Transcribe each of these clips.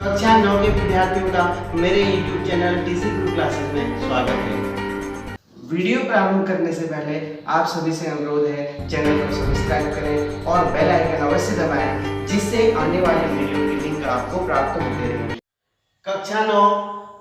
कक्षा 9 के विद्यार्थियों का मेरे YouTube चैनल टीसी गुरु क्लासेस में स्वागत है। वीडियो प्रारंभ करने से पहले आप सभी से अनुरोध है, चैनल को सब्सक्राइब करें और बेल आइकन अवश्य दबाएं, जिससे आने वाले वीडियो की लिंक आपको प्राप्त होते रहे। कक्षा 9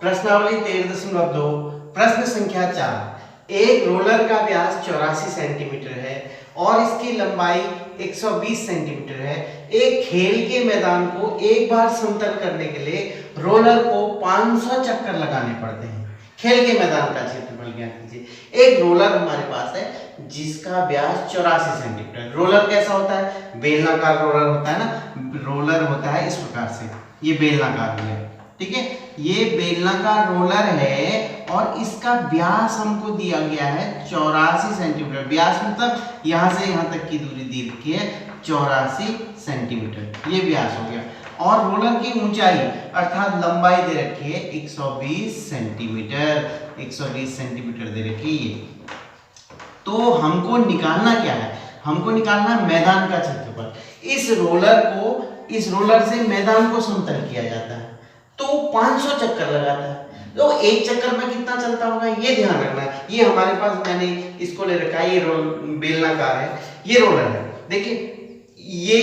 प्रश्नावली 13.2 प्रश्न संख्या 4। एक रोलर का व्यास 84 सेंटीमीटर है और इसकी लंबाई 120 सेंटीमीटर है। एक खेल के मैदान को एक बार समतल करने के लिए रोलर को 500 चक्कर लगाने पड़ते हैं। खेल के मैदान का क्षेत्रफल ज्ञात कीजिए। एक रोलर हमारे पास है जिसका व्यास 84 सेंटीमीटर। रोलर कैसा होता है? बेलनाकार रोलर होता है ना। रोलर होता है इस प्रकार से, ये बेलनाकार है, ठीक है। ये बेलनाकार रोलर है और इसका व्यास हमको दिया गया है 84 सेंटीमीटर। व्यास मतलब यहाँ से यहाँ तक की दूरी दी रखी है 84 सेंटीमीटर, ये व्यास हो गया। और रोलर की ऊंचाई अर्थात लंबाई दे रखी है 120 सेंटीमीटर। 120 सेंटीमीटर दे रखी है ये। तो हमको निकालना क्या है? हमको निकालना मैदान का क्षेत्रफल। इस रोलर से मैदान को समतल किया जाता है तो 500 चक्कर लगाता है। तो एक चक्कर में कितना चलता होगा ये ध्यान रखना है। ये हमारे पास मैंने इसको ले रखा है, ये बेलनाकार है, ये रोलर है। देखिए ये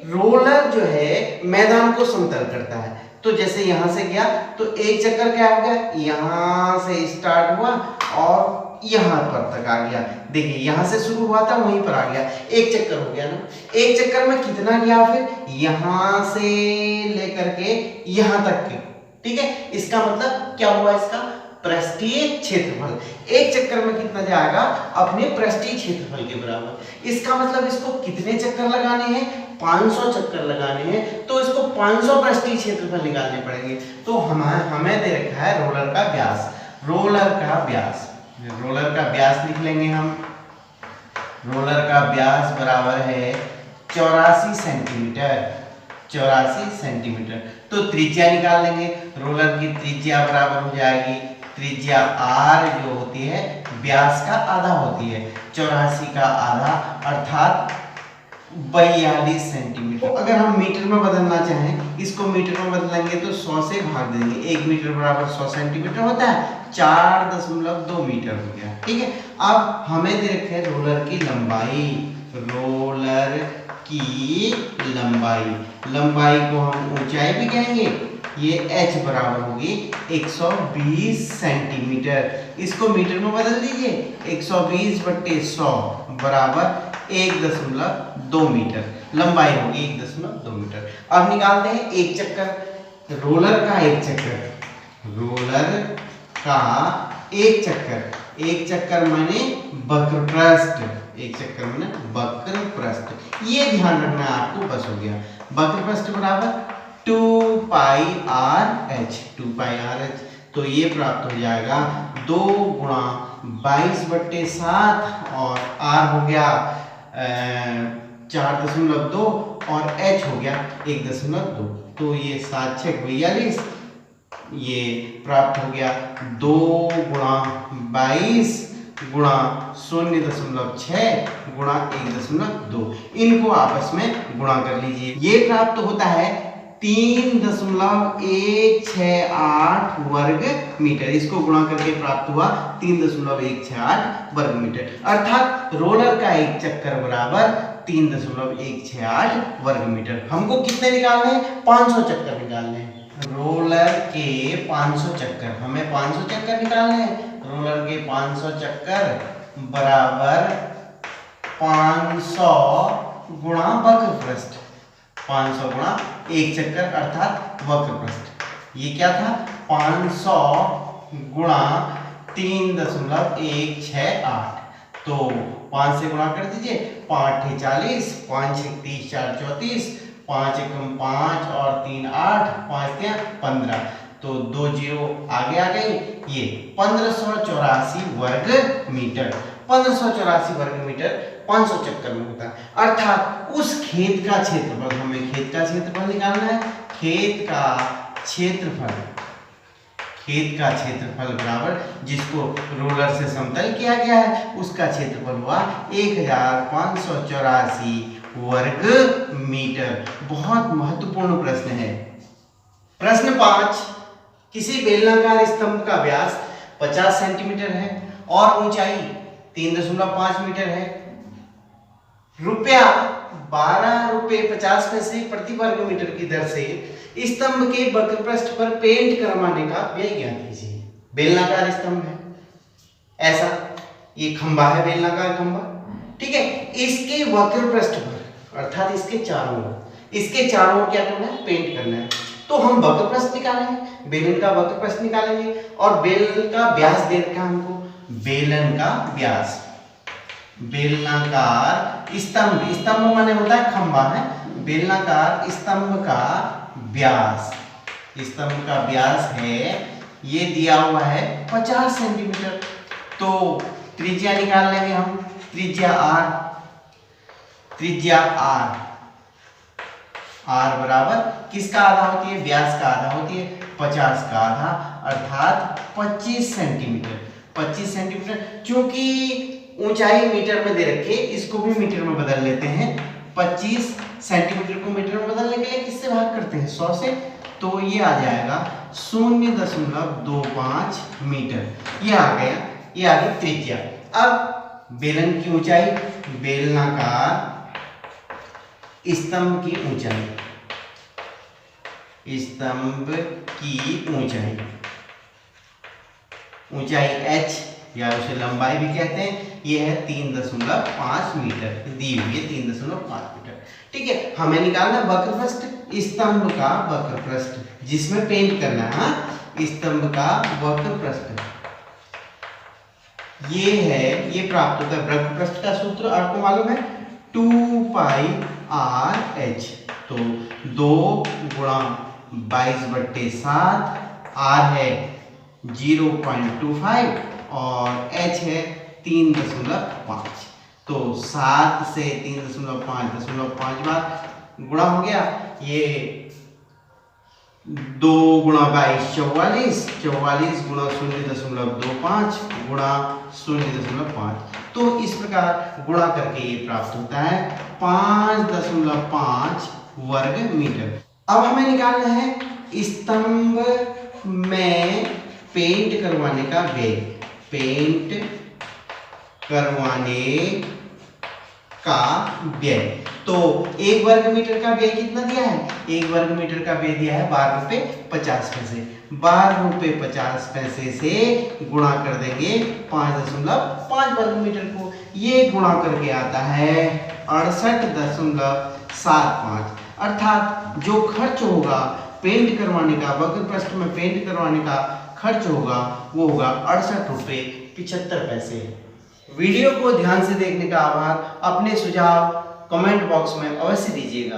रोलर जो है मैदान को समतल करता है। तो जैसे यहां से गया तो एक चक्कर क्या हो गया, यहां से स्टार्ट हुआ और यहां पर तक आ गया। देखिए यहां से शुरू हुआ था वहीं पर आ गया, एक चक्कर हो गया ना। एक चक्कर में कितना गया? फिर यहां से लेकर के यहां तक के, ठीक है। इसका मतलब क्या हुआ? इसका पृष्ठीय क्षेत्रफल एक चक्कर में कितना जाएगा? अपने पृष्ठीय क्षेत्रफल के बराबर। इसका मतलब इसको कितने चक्कर लगाने हैं? 500 चक्कर लगाने हैं। तो इसको 500 पृष्ठीय क्षेत्रफल निकालने पड़ेंगे। तो हमें दे रखा है रोलर का व्यास। रोलर का व्यास लिख लेंगे हम। रोलर का व्यास बराबर है 84 सेंटीमीटर। 84 सेंटीमीटर। तो त्रिज्या निकाल लेंगे। रोलर की त्रिज्या बराबर हो जाएगी, त्रिज्या r जो होती है व्यास का आधा होती है। 84 का आधा अर्थात 42 सेंटीमीटर। अगर हम मीटर में बदलना चाहें, इसको मीटर में बदलेंगे तो 100 से भाग देंगे। 1 मीटर बराबर 100 सेंटीमीटर होता है, 4.2 मीटर हो गया, ठीक है। अब हमें दे रखे है रोलर की लंबाई। रोलर की लंबाई को हम ऊंचाई भी कहेंगे। ये h बराबर होगी 120 सेंटीमीटर। इसको मीटर में बदल दीजिए। 120/100 बराबर 1.2 मीटर लंबाई होगी, 1.2 मीटर। अब निकालते हैं एक चक्कर। रोलर का एक चक्कर माने वक्र पृष्ठ। ये ध्यान रखना है आपको, बस हो गया। वक्र पृष्ठ बराबर 2πRh। तो ये प्राप्त हो जाएगा 2 गुणा 22/7 और r हो गया 4.2 और h हो गया 1.2। तो ये 7×6 = 42। ये प्राप्त हो गया 2 गुणा 22 गुणा 0.6 गुणा 1.2। इनको आपस में गुणा कर लीजिए। ये प्राप्त होता है 3.168 वर्ग मीटर। इसको गुणा करके प्राप्त हुआ 3.168 वर्ग मीटर। अर्थात रोलर का एक चक्कर बराबर 3.168 वर्ग मीटर। हमको कितने निकालने हैं? 500 चक्कर निकालने हैं। रोलर के 500 चक्कर, हमें 500 चक्कर निकालने हैं। रोलर के 500 चक्कर बराबर 500 गुणा वक्र पृष्ठ। 500 गुणा एक चक्कर अर्थात वक्र पृष्ठ। ये क्या था? 500 गुणा 3.168। तो 5 से गुणा कर दीजिए। 5 × 40, 5 × 30, 4 × 34, 5 × 5 और 3 8, 5 × 15। तो 2 0 आगे आ गई। ये 1584 वर्ग मीटर। 1584 वर्ग मीटर 500 चक्कर में होता है। अर्थात उस खेत का क्षेत्रफल, हमें खेत का क्षेत्रफल निकालना है। खेत का क्षेत्रफल बराबर जिसको रोलर से समतल किया गया है उसका क्षेत्रफल हुआ 1584 वर्ग मीटर। बहुत महत्वपूर्ण प्रश्न है। प्रश्न 5, किसी बेलनाकार स्तंभ का व्यास 50 सेंटीमीटर है और ऊंचाई 3.5 मीटर है। रुपया 12 रुपये 50 पैसे प्रति वर्ग मीटर की दर से स्तंभ के वक्र पृष्ठ पर पेंट करवाने का व्यय ज्ञात कीजिए। बेलनाकार स्तंभ है, ऐसा ये खंभा है, बेलनाकार खंभा, ठीक है। इसके वक्र पृष्ठ पर अर्थात इसके चारों ओर क्या करना है, पेंट करना है। तो हम वक्र पृष्ठ निकालेंगे, बेलन का वक्र पृष्ठ निकालेंगे और बेलन का व्यास दे रखा हमको, बेलन का व्यास, बेलनाकार स्तंभ माने होता है खंभा है, बेलनाकार स्तंभ का व्यास है, ये दिया हुआ है 50 सेंटीमीटर। तो त्रिज्या निकाल लेंगे हम, त्रिज्या r बराबर किसका आधा होती है, व्यास का आधा होती है, 50 का आधा अर्थात 25 सेंटीमीटर। क्योंकि ऊंचाई मीटर में दे रखी है, इसको भी मीटर में बदल लेते हैं। 25 सेंटीमीटर को मीटर में बदलने के लिए किससे भाग करते हैं, 100 से। तो ये आ जाएगा 0.25 मीटर। ये आ गया, ये आ गई त्रिज्या। अब बेलन की ऊंचाई, बेलनाकार स्तंभ की ऊंचाई, h या उसे लंबाई भी कहते हैं, ये है 3.5 मीटर दी हुई है, 3.5 मीटर, ठीक है। हमें निकालना वक्र पृष्ठ, स्तंभ का वक्र पृष्ठ जिसमें पेंट करना है, स्तंभ का वक्र पृष्ठ ये है, ये प्राप्त होता है। वक्र पृष्ठ का सूत्र आपको मालूम है, 2 पाई r h। तो 2 गुणा 22/7, r है 0.25 और h है 3.5। तो 7 से 3.5 बार गुणा हो गया, ये 2 गुणा 22 44, 44 गुणा 0.25 गुणा 0.5। तो इस प्रकार गुणा करके ये प्राप्त होता है 5.5 वर्ग मीटर। अब हमें निकालना है स्तंभ में पेंट करवाने का व्यय, तो 1 वर्ग मीटर का व्यय कितना दिया है, 1 वर्ग मीटर का व्यय दिया है 12 रुपये 50 पैसे। 12 रुपये 50 पैसे से गुणा कर देंगे 5.5 वर्ग मीटर को, ये गुणा करके आता है 68.75। अर्थात जो खर्च होगा पेंट करवाने का, वक्र पृष्ठ में पेंट करवाने का खर्च होगा वो होगा 68 रुपये 75 पैसे। वीडियो को ध्यान से देखने का आभार। अपने सुझाव कमेंट बॉक्स में अवश्य दीजिएगा।